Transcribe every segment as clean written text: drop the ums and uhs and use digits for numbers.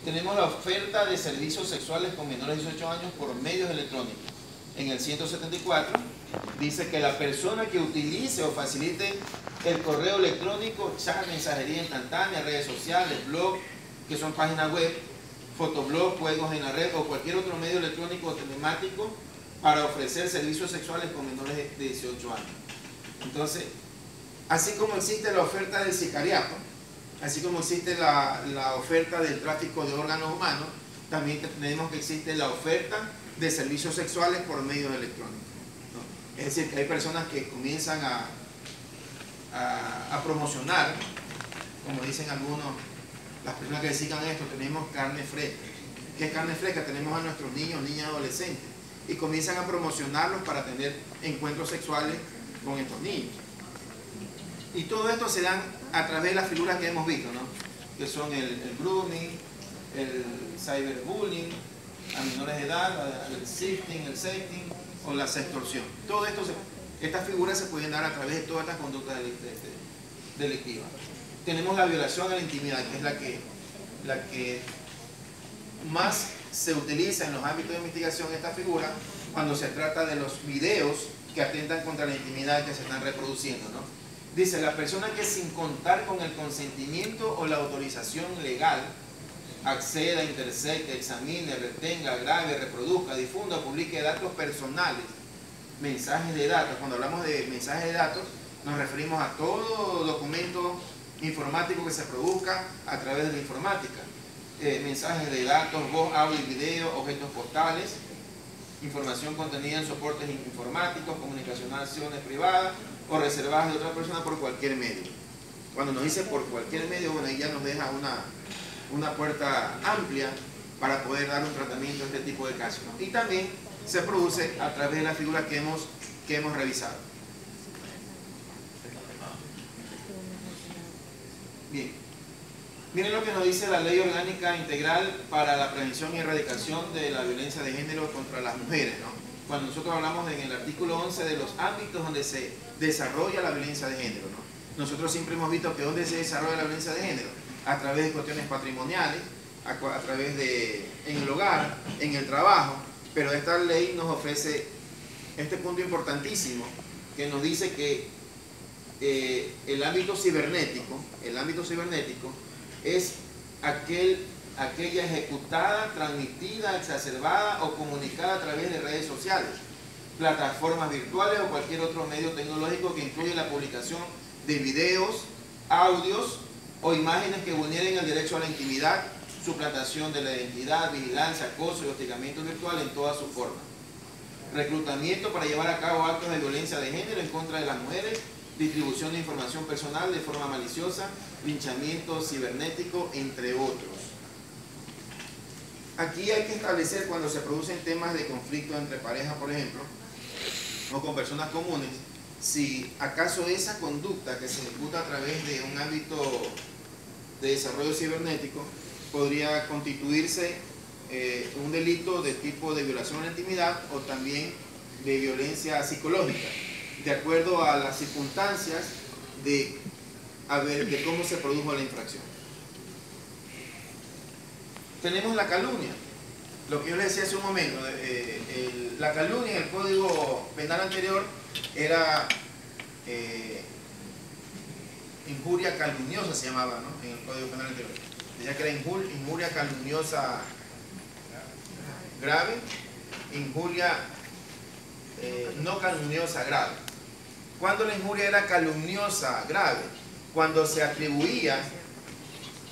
Tenemos la oferta de servicios sexuales con menores de 18 años por medios electrónicos. En el 174 dice que la persona que utilice o facilite el correo electrónico, chat, mensajería instantánea, redes sociales, blog, que son páginas web, fotoblog, juegos en la red o cualquier otro medio electrónico o telemático para ofrecer servicios sexuales con menores de 18 años. Entonces, así como existe la oferta del sicariato, así como existe la oferta del tráfico de órganos humanos, también tenemos que existe la oferta de servicios sexuales por medios electrónicos, ¿no? Es decir, que hay personas que comienzan a promocionar, como dicen algunos, las personas que decidan esto, tenemos carne fresca. ¿Qué es carne fresca? Tenemos a nuestros niños, niñas, adolescentes, y comienzan a promocionarlos para tener encuentros sexuales con estos niños. Y todo esto se dan a través de las figuras que hemos visto, ¿no? Que son el grooming, el cyberbullying a menores de edad, el sifting, el sexting o la sextorsión. Todo esto, estas figuras se pueden dar a través de todas estas conductas delictivas. Tenemos la violación a la intimidad, que es la que más se utiliza en los ámbitos de investigación, esta figura, cuando se trata de los videos que atentan contra la intimidad que se están reproduciendo, ¿no? Dice, la persona que sin contar con el consentimiento o la autorización legal acceda, intercepte, examine, retenga, grabe, reproduzca, difunda o publique datos personales, mensajes de datos. Cuando hablamos de mensajes de datos, nos referimos a todo documento informático que se produzca a través de la informática. Mensajes de datos, voz, audio y video, objetos postales, información contenida en soportes informáticos, comunicaciones privadas o reservadas de otra persona por cualquier medio. Cuando nos dice por cualquier medio, bueno, ahí ya nos deja una puerta amplia para poder dar un tratamiento a este tipo de casos, ¿no? Y también se produce a través de las figuras que hemos revisado. Bien, miren lo que nos dice la Ley Orgánica Integral para la Prevención y Erradicación de la Violencia de Género contra las Mujeres, ¿no? Cuando nosotros hablamos en el artículo 11 de los ámbitos donde se desarrolla la violencia de género, ¿no? Nosotros siempre hemos visto que donde se desarrolla la violencia de género, a través de cuestiones patrimoniales, a través de en el hogar, en el trabajo, pero esta ley nos ofrece este punto importantísimo que nos dice que el ámbito cibernético es aquella ejecutada, transmitida, exacerbada o comunicada a través de redes sociales, plataformas virtuales o cualquier otro medio tecnológico que incluye la publicación de videos, audios o imágenes que vulneren el derecho a la intimidad, suplantación de la identidad, vigilancia, acoso y hostigamiento virtual en todas sus formas. Reclutamiento para llevar a cabo actos de violencia de género en contra de las mujeres, distribución de información personal de forma maliciosa, linchamiento cibernético, entre otros. Aquí hay que establecer cuando se producen temas de conflicto entre parejas, por ejemplo, o con personas comunes, si acaso esa conducta que se ejecuta a través de un ámbito de desarrollo cibernético podría constituirse un delito de tipo de violación a la intimidad o también de violencia psicológica, de acuerdo a las circunstancias de cómo se produjo la infracción. Tenemos la calumnia, lo que yo les decía hace un momento, la calumnia en el Código Penal anterior era injuria calumniosa, se llamaba, ¿no? En el Código Penal anterior. Decía que era injuria calumniosa grave, injuria no calumniosa grave. ¿Cuándo la injuria era calumniosa grave? Cuando se atribuía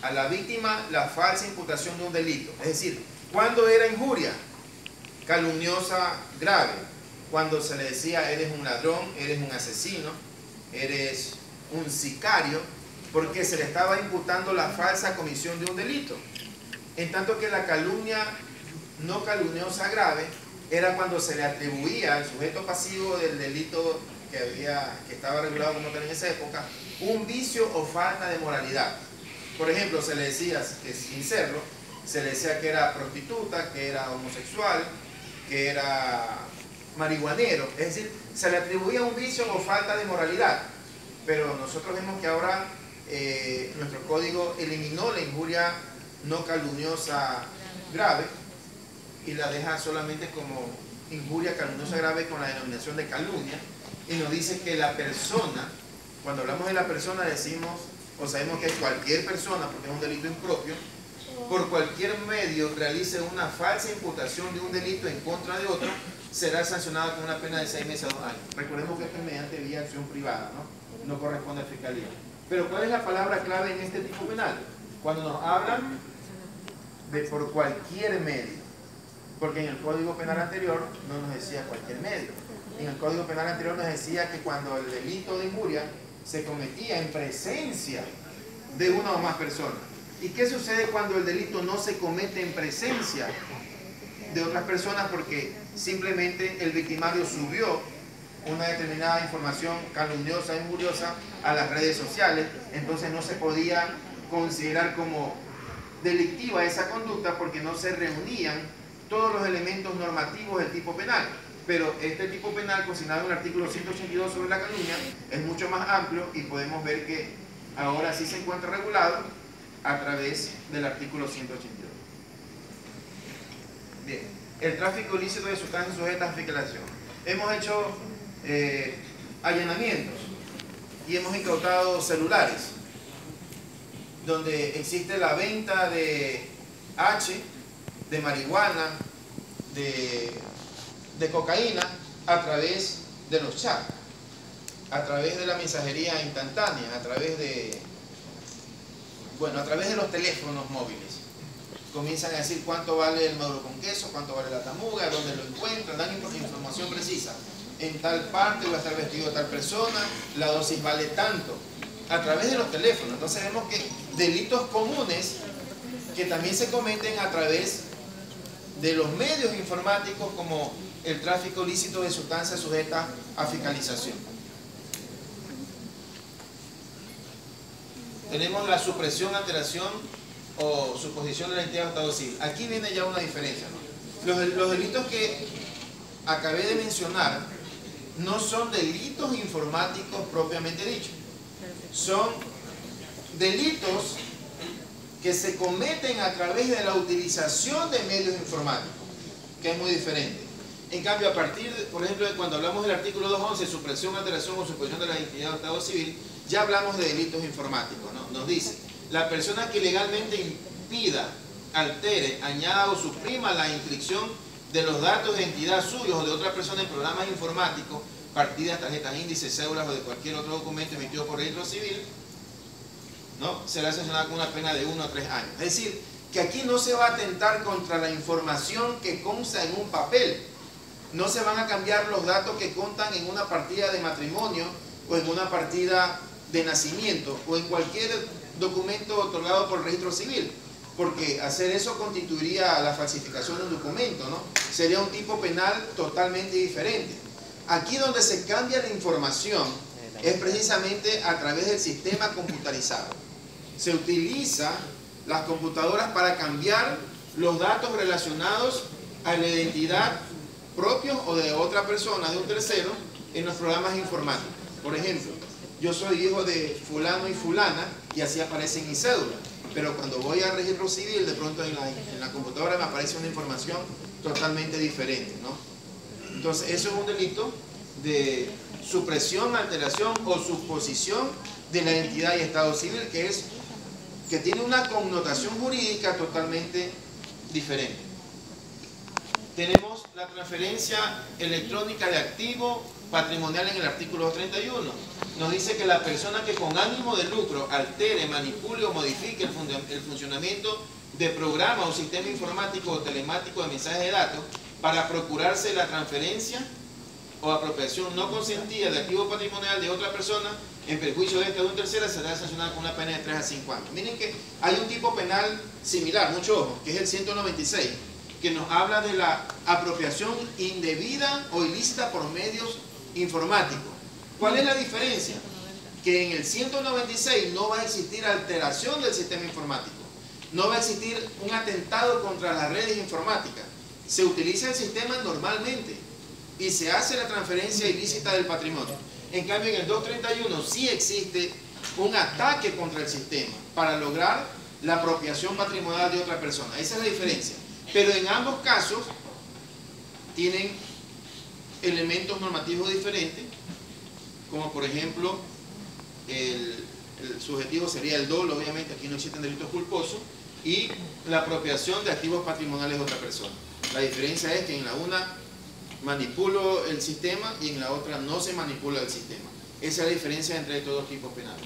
a la víctima la falsa imputación de un delito. Es decir, ¿cuándo era injuria calumniosa grave? Cuando se le decía eres un ladrón, eres un asesino, eres un sicario, porque se le estaba imputando la falsa comisión de un delito. En tanto que la calumnia no calumniosa grave era cuando se le atribuía al sujeto pasivo del delito que estaba regulado como tal en esa época, un vicio o falta de moralidad. Por ejemplo, se le decía, que sin serlo, se le decía que era prostituta, que era homosexual, que era marihuanero. Es decir, se le atribuía un vicio o falta de moralidad. Pero nosotros vemos que ahora nuestro código eliminó la injuria no calumniosa grave y la deja solamente como injuria calumniosa grave con la denominación de calumnia, y nos dice que la persona, cuando hablamos de la persona decimos o sabemos que cualquier persona, porque es un delito impropio, por cualquier medio realice una falsa imputación de un delito en contra de otro, será sancionada con una pena de 6 meses a 2 años. Recordemos que esto es mediante vía acción privada, no corresponde a fiscalía. Pero ¿cuál es la palabra clave en este tipo penal? Cuando nos hablan de por cualquier medio, porque en el Código Penal anterior no nos decía cualquier medio. En el Código Penal anterior nos decía que cuando el delito de injuria se cometía en presencia de una o más personas. ¿Y qué sucede cuando el delito no se comete en presencia de otras personas? Porque simplemente el victimario subió una determinada información calumniosa e injuriosa a las redes sociales, entonces no se podía considerar como delictiva esa conducta porque no se reunían todos los elementos normativos del tipo penal. Pero este tipo penal, consignado en el artículo 182 sobre la calumnia, es mucho más amplio y podemos ver que ahora sí se encuentra regulado a través del artículo 182. Bien, el tráfico ilícito de sustancias sujetas a fiscalización. Hemos hecho allanamientos y hemos incautado celulares donde existe la venta de de marihuana, de cocaína a través de los chats, a través de la mensajería instantánea, a través de los teléfonos móviles. Comienzan a decir cuánto vale el maduro con queso, cuánto vale la tamuga, dónde lo encuentran, dan información precisa. En tal parte va a estar vestido tal persona, la dosis vale tanto, a través de los teléfonos. Entonces vemos que delitos comunes que también se cometen a través de los medios informáticos, como el tráfico ilícito de sustancias sujetas a fiscalización. Tenemos la supresión, alteración o suposición de la identidad de estado civil. Aquí viene ya una diferencia, ¿no? Los delitos que acabé de mencionar no son delitos informáticos propiamente dichos. Son delitos que se cometen a través de la utilización de medios informáticos, que es muy diferente. En cambio, a partir, por ejemplo, de cuando hablamos del artículo 211, supresión, alteración o suposición de la identidad o estado civil, ya hablamos de delitos informáticos, ¿no? Nos dice, la persona que ilegalmente impida, altere, añada o suprima la inscripción de los datos de identidad suyos o de otra persona en programas informáticos, partidas, tarjetas índices, cédulas o de cualquier otro documento emitido por registro civil, ¿no? Será sancionada con una pena de 1 a 3 años. Es decir, que aquí no se va a atentar contra la información que consta en un papel. No se van a cambiar los datos que constan en una partida de matrimonio o en una partida de nacimiento o en cualquier documento otorgado por el registro civil, porque hacer eso constituiría la falsificación de un documento, ¿no? Sería un tipo penal totalmente diferente. Aquí donde se cambia la información es precisamente a través del sistema computarizado. Se utilizan las computadoras para cambiar los datos relacionados a la identidad propios o de otra persona, de un tercero, en los programas informáticos. Por ejemplo, yo soy hijo de fulano y fulana y así aparece en mi cédula, pero cuando voy al registro civil, de pronto en la computadora me aparece una información totalmente diferente, ¿no? Entonces eso es un delito de supresión, alteración o suposición de la identidad y estado civil, que tiene una connotación jurídica totalmente diferente. Tenemos la transferencia electrónica de activo patrimonial en el artículo 231. Nos dice que la persona que con ánimo de lucro altere, manipule o modifique el funcionamiento de programa o sistema informático o telemático de mensajes de datos para procurarse la transferencia o apropiación no consentida de activo patrimonial de otra persona en perjuicio de esta de un tercero, será sancionada con una pena de 3 a 5 años. Miren que hay un tipo penal similar, mucho ojo, que es el 196, que nos habla de la apropiación indebida o ilícita por medios informáticos. ¿Cuál es la diferencia? Que en el 196 no va a existir alteración del sistema informático, no va a existir un atentado contra las redes informáticas. Se utiliza el sistema normalmente y se hace la transferencia ilícita del patrimonio. En cambio, en el 231 sí existe un ataque contra el sistema para lograr la apropiación patrimonial de otra persona. Esa es la diferencia. Pero en ambos casos tienen elementos normativos diferentes, como por ejemplo el subjetivo sería el dolo, obviamente aquí no existen delitos culposos, y la apropiación de activos patrimoniales de otra persona. La diferencia es que en la una manipulo el sistema y en la otra no se manipula el sistema. Esa es la diferencia entre estos dos tipos penales.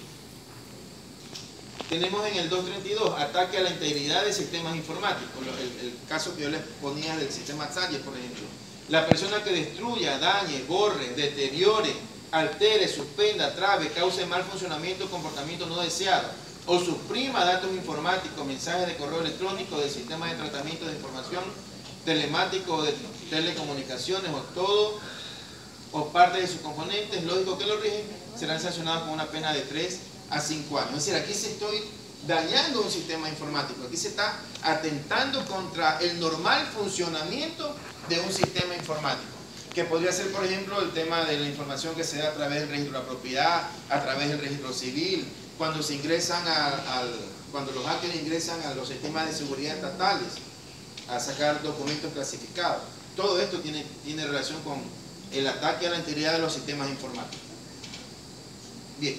Tenemos en el 232 ataque a la integridad de sistemas informáticos, el caso que yo les ponía del sistema Salle, por ejemplo. La persona que destruya, dañe, borre, deteriore, altere, suspenda, trabe, cause mal funcionamiento o comportamiento no deseado, o suprima datos informáticos, mensajes de correo electrónico, del sistema de tratamiento de información telemático o de telecomunicaciones, o todo o parte de sus componentes, lógico que lo rigen, serán sancionados con una pena de 3 a 5 años. Es decir, aquí se estoy dañando un sistema informático, aquí se está atentando contra el normal funcionamiento de un sistema informático, que podría ser, por ejemplo, el tema de la información que se da a través del registro de la propiedad, a través del registro civil, cuando se ingresan cuando los hackers ingresan a los sistemas de seguridad estatales a sacar documentos clasificados. Todo esto tiene relación con el ataque a la integridad de los sistemas informáticos. Bien,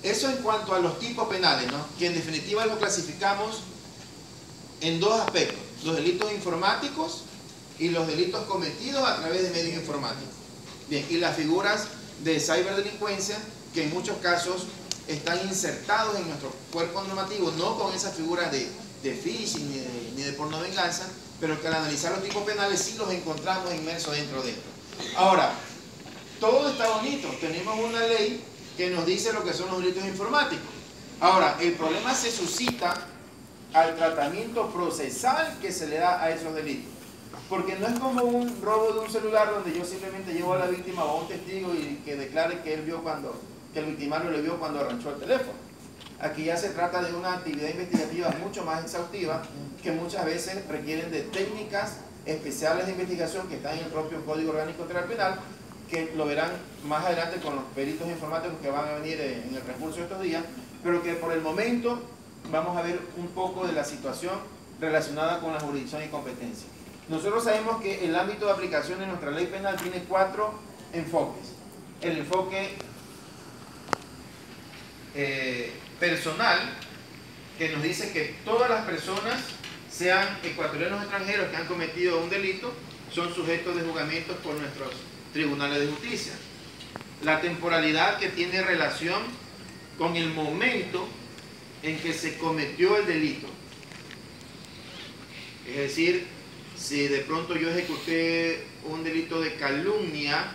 eso en cuanto a los tipos penales, ¿no? Que en definitiva lo clasificamos en dos aspectos: los delitos informáticos y los delitos cometidos a través de medios informáticos. Bien, y las figuras de ciberdelincuencia, que en muchos casos están insertados en nuestro cuerpo normativo, no con esas figuras de phishing ni de pornovenganza, pero que al analizar los tipos penales sí los encontramos inmersos dentro de esto. Ahora, todo está bonito, tenemos una ley que nos dice lo que son los delitos informáticos. Ahora, el problema se suscita al tratamiento procesal que se le da a esos delitos. Porque no es como un robo de un celular donde yo simplemente llevo a la víctima o a un testigo y que declare que él vio que el victimario le vio cuando arranchó el teléfono. Aquí ya se trata de una actividad investigativa mucho más exhaustiva, que muchas veces requieren de técnicas especiales de investigación que están en el propio Código Orgánico Integral Penal, que lo verán más adelante con los peritos informáticos que van a venir en el transcurso de estos días, pero que por el momento vamos a ver un poco de la situación relacionada con la jurisdicción y competencia. Nosotros sabemos que el ámbito de aplicación de nuestra ley penal tiene 4 enfoques. El enfoque personal, que nos dice que todas las personas, sean ecuatorianos o extranjeros, que han cometido un delito, son sujetos de juzgamientos por nuestros tribunales de justicia. La temporalidad, que tiene relación con el momento en que se cometió el delito. Es decir, si de pronto yo ejecuté un delito de calumnia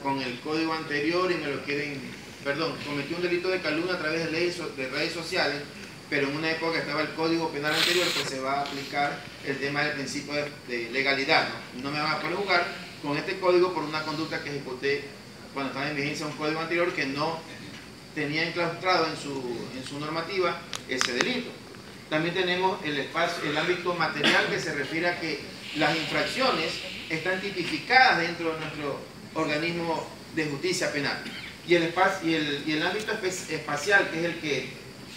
con el código anterior y me lo quieren... Perdón, cometí un delito de calumnia a través de redes sociales, pero en una época estaba el código penal anterior, pues se va a aplicar el tema del principio de legalidad, ¿no? No me van a poder juzgar con este código por una conducta que ejecuté cuando estaba en vigencia un código anterior que no tenía enclaustrado en su normativa ese delito. También tenemos el ámbito material, que se refiere a que las infracciones están tipificadas dentro de nuestro organismo de justicia penal. Y el ámbito espacial, que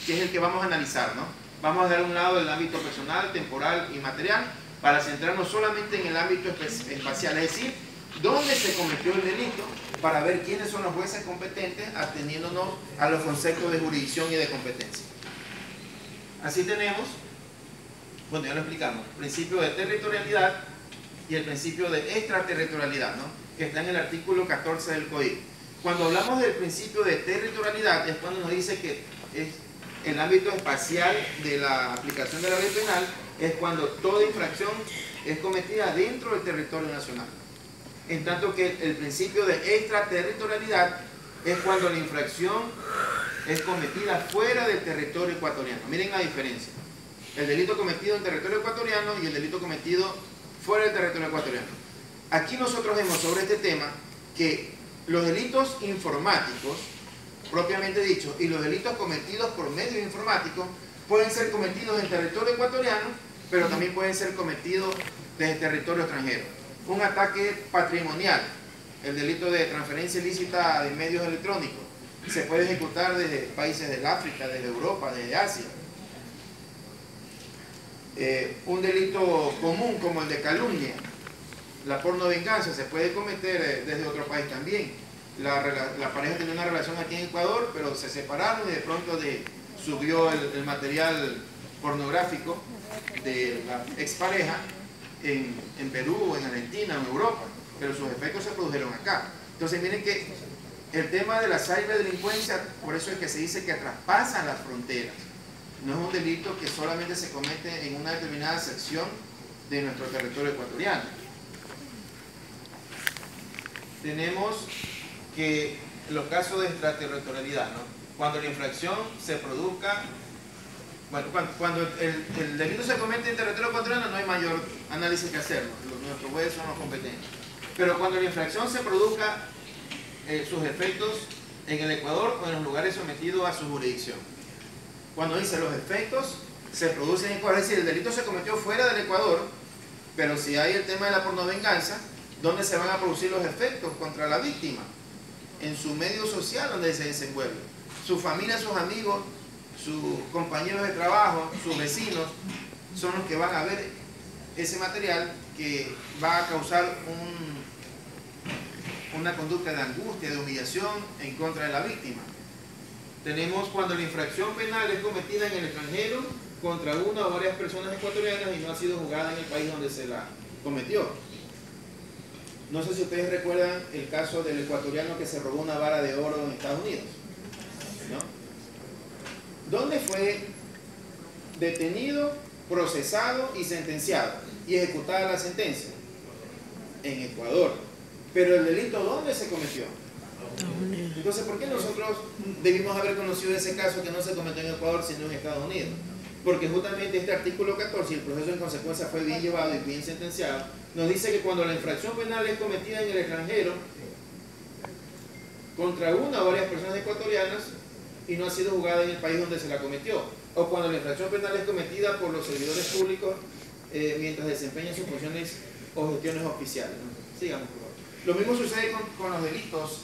es el que vamos a analizar, ¿no? Vamos a dar a un lado el ámbito personal, temporal y material, para centrarnos solamente en el ámbito espacial, es decir, dónde se cometió el delito, para ver quiénes son los jueces competentes, ateniéndonos a los conceptos de jurisdicción y de competencia. Así tenemos, bueno, ya lo explicamos, el principio de territorialidad y el principio de extraterritorialidad, ¿no? Que está en el artículo 14 del Código. Cuando hablamos del principio de territorialidad, es cuando nos dice que es el ámbito espacial de la aplicación de la ley penal, es cuando toda infracción es cometida dentro del territorio nacional. En tanto que el principio de extraterritorialidad es cuando la infracción es cometida fuera del territorio ecuatoriano. Miren la diferencia. El delito cometido en territorio ecuatoriano y el delito cometido fuera del territorio ecuatoriano. Aquí nosotros vemos sobre este tema que los delitos informáticos, propiamente dicho, y los delitos cometidos por medios informáticos pueden ser cometidos en territorio ecuatoriano, pero también pueden ser cometidos desde territorio extranjero. Un ataque patrimonial, el delito de transferencia ilícita de medios electrónicos, se puede ejecutar desde países del África, desde Europa, desde Asia. Un delito común como el de calumnia, la pornovenganza, se puede cometer desde otro país también. La pareja tenía una relación aquí en Ecuador, pero se separaron y de pronto subió el material pornográfico de la expareja en Perú, en Argentina, en Europa, pero sus efectos se produjeron acá. Entonces miren que el tema de la ciberdelincuencia, por eso es que se dice que traspasan las fronteras. No es un delito que solamente se comete en una determinada sección de nuestro territorio ecuatoriano. Tenemos que los casos de extraterritorialidad, ¿no? Cuando la infracción se produzca, bueno, cuando el delito se comete en territorio ecuatoriano no hay mayor análisis que hacerlo, nuestros jueces son los competentes. Pero cuando la infracción se produzca sus efectos en el Ecuador o en los lugares sometidos a su jurisdicción. Cuando dice los efectos se producen en Ecuador, es decir, el delito se cometió fuera del Ecuador, pero si hay el tema de la pornovenganza, ¿dónde se van a producir los efectos contra la víctima? En su medio social donde se desenvuelve. Su familia, sus amigos, sus compañeros de trabajo, sus vecinos, son los que van a ver ese material que va a causar una conducta de angustia, de humillación en contra de la víctima. Tenemos cuando la infracción penal es cometida en el extranjero contra una o varias personas ecuatorianas y no ha sido juzgada en el país donde se la cometió. No sé si ustedes recuerdan el caso del ecuatoriano que se robó una vara de oro en Estados Unidos, ¿no? ¿Dónde fue detenido, procesado y sentenciado y ejecutada la sentencia? En Ecuador. Pero el delito, ¿dónde se cometió? Entonces, ¿por qué nosotros debimos haber conocido ese caso que no se cometió en Ecuador sino en Estados Unidos? Porque justamente este artículo 14, y el proceso en consecuencia fue bien llevado y bien sentenciado, nos dice que cuando la infracción penal es cometida en el extranjero contra una o varias personas ecuatorianas y no ha sido juzgada en el país donde se la cometió, o cuando la infracción penal es cometida por los servidores públicos mientras desempeñan sus funciones o gestiones oficiales, ¿no? Sigamos, por favor. Lo mismo sucede con los delitos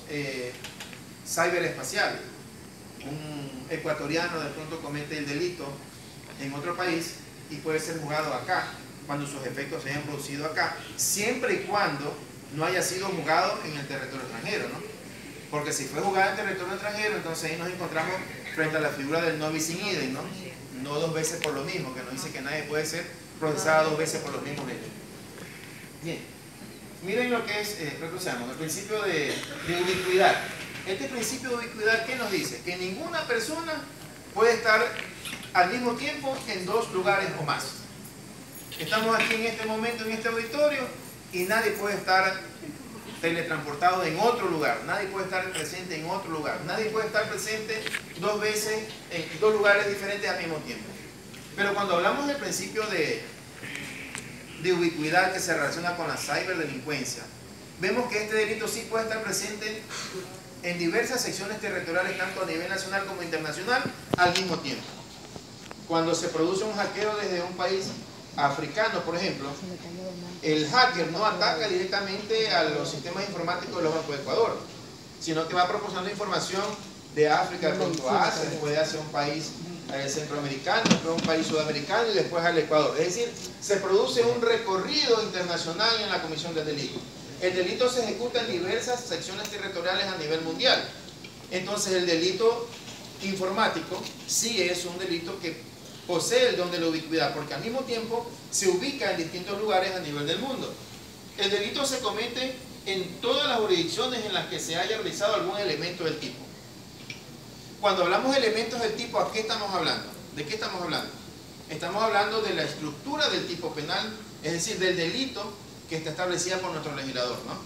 ciberespaciales. Un ecuatoriano de pronto comete el delito en otro país y puede ser juzgado acá, cuando sus efectos se hayan producido acá, siempre y cuando no haya sido juzgado en el territorio extranjero, ¿no? Porque si fue juzgado en territorio extranjero, entonces ahí nos encontramos frente a la figura del no bis in idem, ¿no? No dos veces por lo mismo, que nos dice que nadie puede ser procesado dos veces por los mismos hechos. Bien, miren lo que es, el principio de ubicuidad. Este principio de ubicuidad, ¿qué nos dice? Que ninguna persona puede estar al mismo tiempo en dos lugares o más. Estamos aquí en este momento, en este auditorio, y nadie puede estar teletransportado en otro lugar, nadie puede estar presente en otro lugar, nadie puede estar presente dos veces en dos lugares diferentes al mismo tiempo. Pero cuando hablamos del principio de ubicuidad que se relaciona con la ciberdelincuencia, vemos que este delito sí puede estar presente en diversas secciones territoriales, tanto a nivel nacional como internacional, al mismo tiempo. Cuando se produce un hackeo desde un país africano, por ejemplo, el hacker no ataca directamente a los sistemas informáticos de los bancos de Ecuador, sino que va proporcionando información de África, de pronto a Asia, después hacia un país centroamericano, después un país sudamericano y después al Ecuador. Es decir, se produce un recorrido internacional en la comisión del delito. El delito se ejecuta en diversas secciones territoriales a nivel mundial. Entonces el delito informático sí es un delito que posee el don de la ubicuidad, porque al mismo tiempo se ubica en distintos lugares a nivel del mundo. El delito se comete en todas las jurisdicciones en las que se haya realizado algún elemento del tipo. Cuando hablamos de elementos del tipo, ¿a qué estamos hablando? ¿De qué estamos hablando? Estamos hablando de la estructura del tipo penal, es decir, del delito que está establecida por nuestro legislador, ¿no?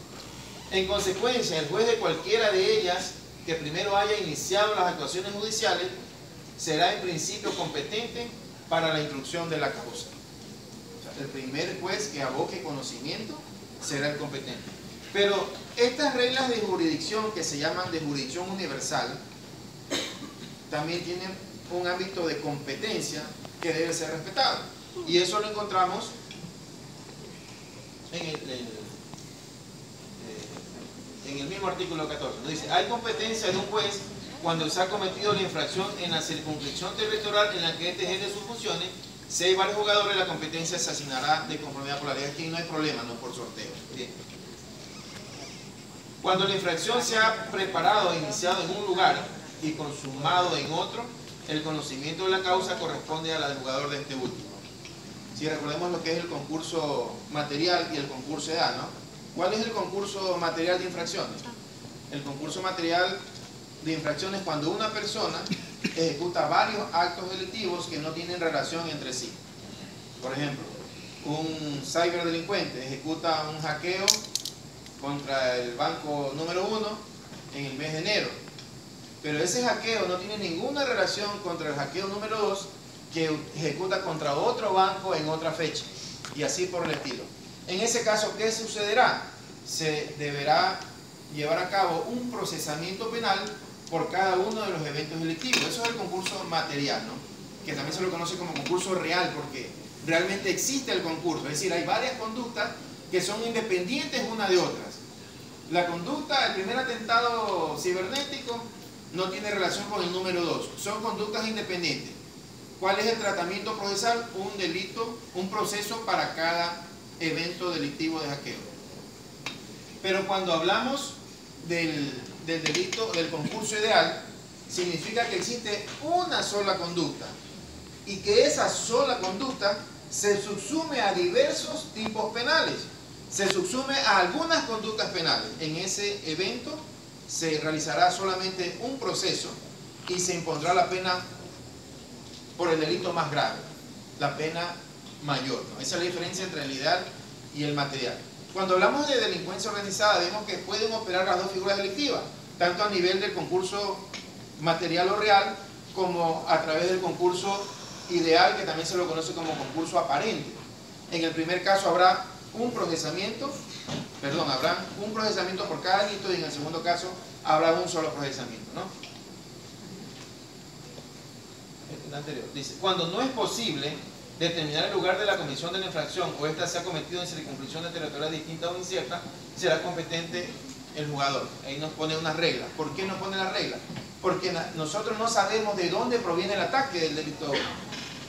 En consecuencia, el juez de cualquiera de ellas que primero haya iniciado las actuaciones judiciales será en principio competente para la instrucción de la causa. O sea, el primer juez que aboque conocimiento será el competente. Pero estas reglas de jurisdicción que se llaman de jurisdicción universal también tienen un ámbito de competencia que debe ser respetado. Y eso lo encontramos en el mismo artículo 14. Nos dice, hay competencia de un juez cuando se ha cometido la infracción en la circunscripción territorial en la que este ejerce sus funciones. Si hay varios jugadores, la competencia se asignará de conformidad por la ley. Aquí no hay problema, no por sorteo. Bien. Cuando la infracción se ha preparado e iniciado en un lugar y consumado en otro, el conocimiento de la causa corresponde al jugador de este último. Si recordemos lo que es el concurso material y el concurso de edad, ¿no? ¿Cuál es el concurso material de infracciones? El concurso material de infracciones es cuando una persona ejecuta varios actos delictivos que no tienen relación entre sí. Por ejemplo, un ciberdelincuente ejecuta un hackeo contra el banco número 1 en el mes de enero, pero ese hackeo no tiene ninguna relación contra el hackeo número 2 que ejecuta contra otro banco en otra fecha, y así por el estilo. En ese caso, ¿qué sucederá? Se deberá llevar a cabo un procesamiento penal por cada uno de los eventos delictivos. Eso es el concurso material, ¿no? Que también se lo conoce como concurso real, porque realmente existe el concurso. Es decir, hay varias conductas que son independientes una de otras. La conducta, el primer atentado cibernético, no tiene relación con el número 2. Son conductas independientes. ¿Cuál es el tratamiento procesal? Un delito, un proceso para cada evento delictivo de hackeo. Pero cuando hablamos del delito, del concurso ideal, significa que existe una sola conducta y que esa sola conducta se subsume a diversos tipos penales, se subsume a algunas conductas penales. En ese evento se realizará solamente un proceso y se impondrá la pena por el delito más grave, la pena mayor, ¿no? Esa es la diferencia entre el ideal y el material. Cuando hablamos de delincuencia organizada, vemos que pueden operar las dos figuras delictivas, tanto a nivel del concurso material o real, como a través del concurso ideal, que también se lo conoce como concurso aparente. En el primer caso habrá un procesamiento por cada delito, y en el segundo caso habrá un solo procesamiento, ¿no? El anterior dice: cuando no es posible determinar el lugar de la comisión de la infracción o esta se ha cometido en circunscripciones territoriales distintas o inciertas, será competente el jugador. Ahí nos pone unas reglas. ¿Por qué nos pone las reglas? Porque nosotros no sabemos de dónde proviene el ataque del delito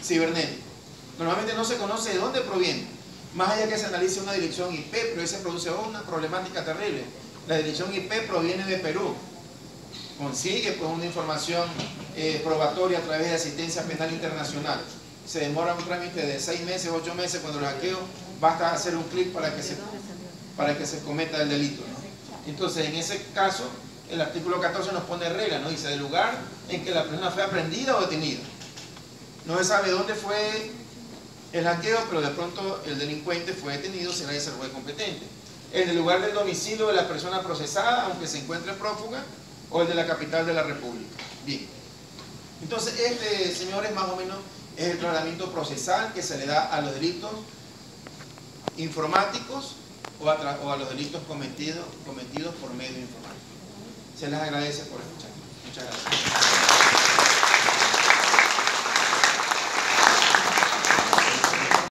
cibernético. Normalmente no se conoce de dónde proviene, más allá que se analice una dirección IP, pero ahí se produce una problemática terrible. La dirección IP proviene de Perú, consigue pues una información probatoria a través de asistencia penal internacional. Se demora un trámite de 6 meses, 8 meses. Cuando el hackeo, basta hacer un clic para que se cometa el delito, ¿no? Entonces, en ese caso, el artículo 14 nos pone reglas, ¿no? Dice: del lugar en que la persona fue aprehendida o detenida. No se sabe dónde fue el hackeo, pero de pronto el delincuente fue detenido, será ese el juez competente. El del lugar del domicilio de la persona procesada, aunque se encuentre prófuga, o el de la capital de la República. Bien. Entonces, señores, más o menos es el tratamiento procesal que se le da a los delitos informáticos o a los delitos cometidos por medio informático. Se les agradece por escuchar. Muchas gracias.